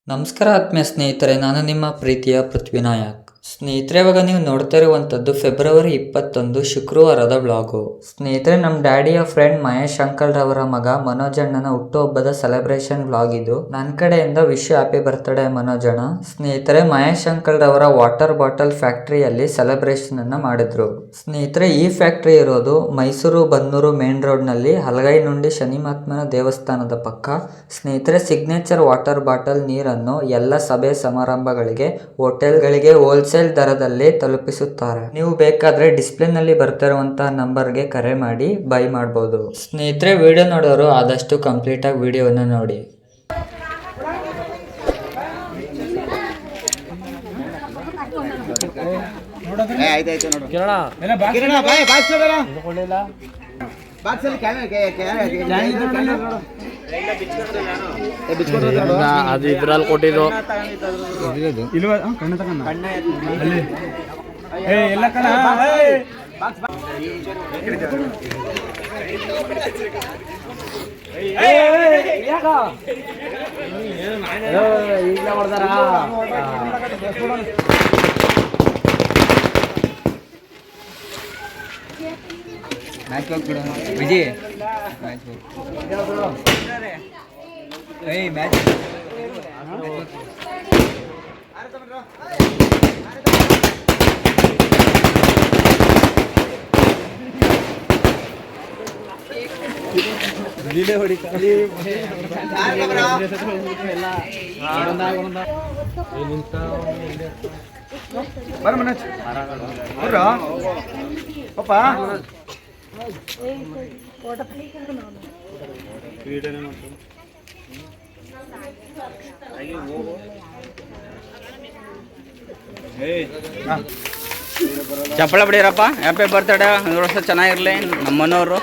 ನಮಸ್ಕಾರ ಆತ್ಮೀಯ ಸ್ನೇಹಿತರೆ, ನಾನು ನಿಮ್ಮ ಪ್ರೀತಿಯ ಪೃಥ್ವಿನಾಯಕ್. ಸ್ನೇಹಿತರೆ, ಇವಾಗ ನೀವು ನೋಡ್ತಾ ಇರುವಂಥದ್ದು ಫೆಬ್ರವರಿ 21 ಶುಕ್ರವಾರದ ಬ್ಲಾಗು. ಸ್ನೇಹಿತರೆ, ನಮ್ಮ ಡ್ಯಾಡಿಯ ಫ್ರೆಂಡ್ ಮಹೇಶ್ ಅಂಕಲ್ ರವರ ಮಗ ಮನೋಜ್ ಅಣ್ಣನ ಹುಟ್ಟುಹಬ್ಬದ ಸೆಲೆಬ್ರೇಷನ್ ಬ್ಲಾಗ್ ಇದು. ನನ್ನ ಕಡೆಯಿಂದ ವಿಶ್ ಹ್ಯಾಪಿ ಬರ್ತ್ಡೇ ಮನೋಜ್ ಅಣ್ಣ. ಸ್ನೇಹಿತರೆ, ಮಹೇಶ್ ಅಂಕಲ್ ರವರ ವಾಟರ್ ಬಾಟಲ್ ಫ್ಯಾಕ್ಟರಿಯಲ್ಲಿ ಸೆಲೆಬ್ರೇಷನ್ ಅನ್ನ ಮಾಡಿದ್ರು. ಸ್ನೇಹಿತರೆ, ಈ ಫ್ಯಾಕ್ಟರಿ ಇರೋದು ಮೈಸೂರು ಬನ್ನೂರು ಮೇನ್ ರೋಡ್ ನಲ್ಲಿ ಹಲಗೈನುಂಡಿ ಶನಿಮಹಾತ್ಮನ ದೇವಸ್ಥಾನದ ಪಕ್ಕ. ಸ್ನೇಹಿತರೆ, ಸಿಗ್ನೇಚರ್ ವಾಟರ್ ಬಾಟಲ್ ನೀರನ್ನು ಎಲ್ಲ ಸಭೆ ಸಮಾರಂಭಗಳಿಗೆ, ಹೋಟೆಲ್ಗಳಿಗೆ ಹೋಲ್ಸೇಲ್ ದರದಲ್ಲಿ ತಲುಪಿಸುತ್ತಾರೆ. ನೀವು ಬೇಕಾದ್ರೆ ಡಿಸ್ಪ್ಲೇ ನಲ್ಲಿ ಬರ್ತಾ ಇರುವಂತಹ ನಂಬರ್ಗೆ ಕರೆ ಮಾಡಿ ಬೈ ಮಾಡಬಹುದು. ಸ್ನೇಹಿತರೆ, ವಿಡಿಯೋ ನೋಡೋರು ಆದಷ್ಟು ಕಂಪ್ಲೀಟ್ ಆಗಿ ವಿಡಿಯೋವನ್ನು ನೋಡಿ. ಅದು ಇದ್ರಲ್ಲಿ ಕೊಟ್ಟಿದ್ದು ಎಲ್ಲ ಕಣ ಈಗ ಮಾಡ್ತಾರ. ಮ್ಯಾಚ್ ಹೋಗ್ಬಿಡು ವಿಜಯ್, ಮ್ಯಾಚ್ ಮ್ಯಾಚ್ ಬರ ಮನೋಜ್ ಪಾಪ ಚಪ್ಪಳ ಬಿಡಿರಪ್ಪ. ಹ್ಯಾಪಿ ಬರ್ತ್ಡೇ, 100 ವರ್ಷ ಚೆನ್ನಾಗಿರ್ಲಿ. ನಮ್ಮ ಮನೋರು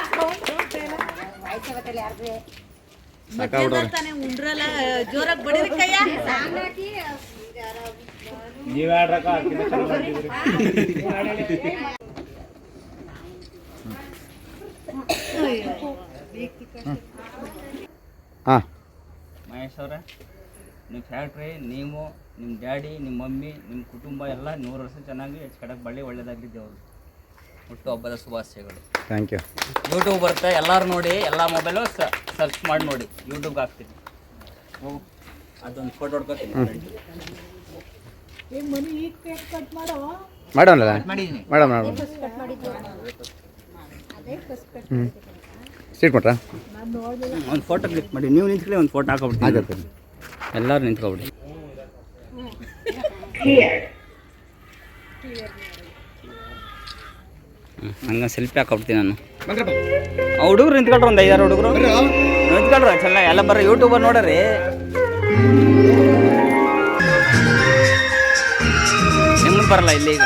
ಮಹೇಶ್ ಅವರೇ, ನಿಮ್ಮ ಫ್ಯಾಕ್ಟ್ರಿ, ನೀವು, ನಿಮ್ಮ ಡ್ಯಾಡಿ, ನಿಮ್ಮ ಮಮ್ಮಿ, ನಿಮ್ಮ ಕುಟುಂಬ ಎಲ್ಲ 100 ವರ್ಷ ಚೆನ್ನಾಗಿ ಹೆಚ್ಚು ಕಡೆಗೆ ಬಳ್ಳಿ ಒಳ್ಳೇದಾಗಲಿದ್ದೆ ಅವರು. ಹುಟ್ಟು ಹಬ್ಬದ ಶುಭಾಶಯಗಳು. Thank you. ಯೂಟ್ಯೂಬ್ ಬರುತ್ತೆ, ಎಲ್ಲರೂ ನೋಡಿ, ಎಲ್ಲ ಮೊಬೈಲು ಸರ್ಚ್ ಮಾಡಿ ನೋಡಿ, ಯೂಟ್ಯೂಬ್ಗೆ ಹಾಕ್ತೀನಿ. ಅದೊಂದು ಫೋಟೋ ಹೊಡ್ಕೊತೀನಿ. ಮಾಡೋಣ ಮೇಡಮ್ ಸ್ಟ್ರೀಟ್ ಕೊಟ್ರಾ ಒಂದು ಫೋಟೋ ಕ್ಲಿಕ್ ಮಾಡಿ. ನೀವು ನಿಂತ್ಕೊಳ್ಳಿ, ಒಂದು ಫೋಟೋ ಹಾಕೊಬಿಡ್ತೀನಿ. ಎಲ್ಲರೂ ನಿಂತ್ಕೊಬಿಡಿ. ಹಂಗೆ ಸೆಲ್ಫಿ ಹಾಕೊಬಿಡ್ತೀನಿ ನಾನು. ಹುಡುಗರು ನಿಂತ್ಕೊಳ್ರಿ, ಒಂದು 5-6 ಹುಡುಗರು ನಿಂತ್ಕೊಳ್ರ. ಚೆಲ್ಲ ಎಲ್ಲ ಬರ್ರಿ, ಯೂಟ್ಯೂಬರ್ ನೋಡ್ರಿ. ನಿಮ್ಗೆ ಬರಲ್ಲ ಇಲ್ಲಿ ಈಗ.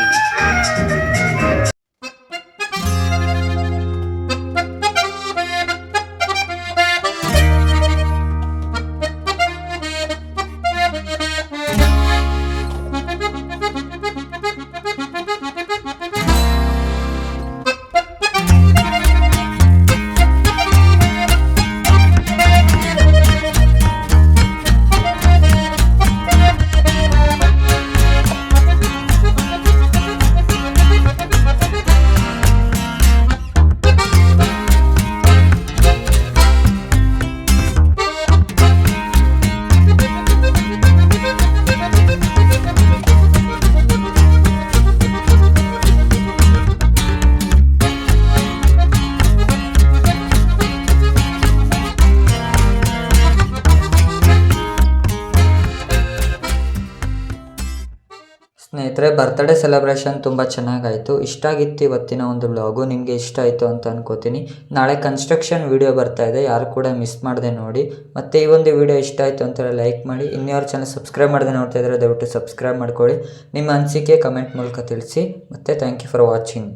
ಸ್ನೇಹಿತರೆ, ಬರ್ತ್ಡೇ ಸೆಲೆಬ್ರೇಷನ್ ತುಂಬ ಚೆನ್ನಾಗಾಯಿತು. ಇಷ್ಟ ಆಗಿತ್ತು ಇವತ್ತಿನ ಒಂದು ವ್ಲಾಗು. ನಿಮಗೆ ಇಷ್ಟ ಆಯಿತು ಅಂತ ಅನ್ಕೋತೀನಿ. ನಾಳೆ ಕನ್ಸ್ಟ್ರಕ್ಷನ್ ವಿಡಿಯೋ ಬರ್ತಾ ಇದೆ, ಯಾರು ಕೂಡ ಮಿಸ್ ಮಾಡದೆ ನೋಡಿ. ಮತ್ತು ಈ ಒಂದು ವಿಡಿಯೋ ಇಷ್ಟ ಆಯಿತು ಅಂತ ಲೈಕ್ ಮಾಡಿ. ಇನ್ಯಾರು ಚಾನಲ್ ಸಬ್ಸ್ಕ್ರೈಬ್ ಮಾಡದೆ ನೋಡ್ತಾ ಇದ್ದರೆ ದಯವಿಟ್ಟು ಸಬ್ಸ್ಕ್ರೈಬ್ ಮಾಡ್ಕೊಳ್ಳಿ. ನಿಮ್ಮ ಅನಿಸಿಕೆ ಕಮೆಂಟ್ ಮೂಲಕ ತಿಳಿಸಿ. ಮತ್ತು ಥ್ಯಾಂಕ್ ಯು ಫಾರ್ ವಾಚಿಂಗ್.